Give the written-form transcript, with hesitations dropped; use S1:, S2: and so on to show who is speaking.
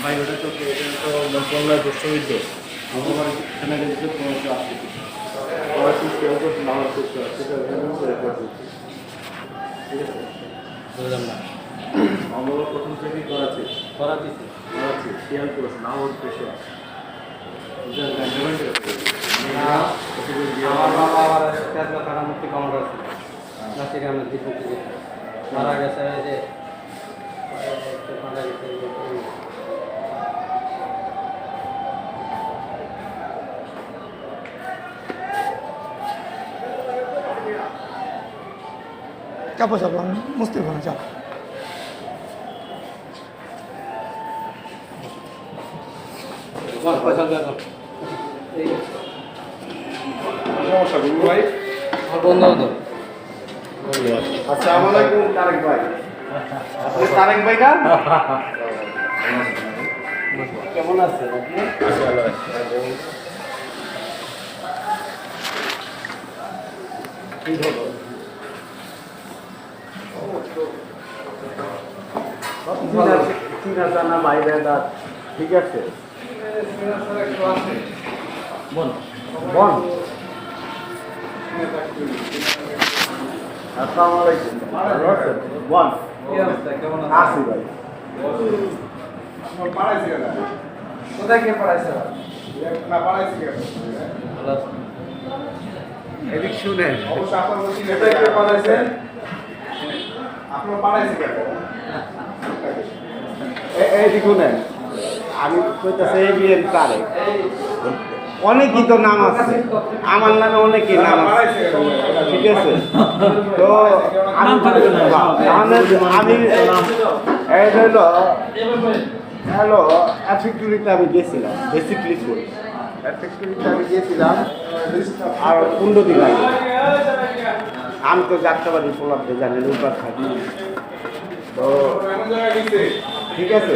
S1: ভাই ওটা তো বাংলার দর্শবিদ্য আমার এখানে কিন্তু 1580 পড়াশি কেউ তো নামাজ করতে হয় সেটা রেকর্ড করছি ঠিক আছে বুঝলাম না আমরা প্রথম থেকেই করাচ্ছি খেয়াল করেছে না ওর পেশে
S2: আমার বাবা আবার তেজগাঁ থানামুক্তি কমান্ডার ছিল নাসিরগ্রামের দীপক মারা গেছে যে মারা গেছে
S3: চাপো চাপো আমি মুস্তির ফোনে চাপ
S4: সমস্যা গুরু ভাই
S2: বন্ধু
S4: আসসালামু আলাইকুম তারেক ভাই আপনি তারেক ভাই না কেমন আছেন আপনি কি হলো চীনা জানা বাইরে ঠিক আছে বন বন আসসালামু আলাইকুম ভালো আছেন বন আসি ভাই
S2: কোথায় কে পড়াইছে
S4: এদিক শুনেন
S2: কোথায় কে পড়াইছেন
S4: এইদিক শুনেন আমি কইতাছি এই বিয়ের তারিখ অনেকই তো নাম আছে আমার নামে অনেকই নাম আছে ঠিক আছে তো আমি এই হলো হ্যালো ফ্যাক্টরিতে আমি গেছিলাম বেসিকলি ফুল ফ্যাক্টরিতে আমি গিয়েছিলাম আর 15 দিন আগে আমি তো যাত্রাবাড়ি পোলাপতে জানি রূপা থাকি তো ঠিক আছে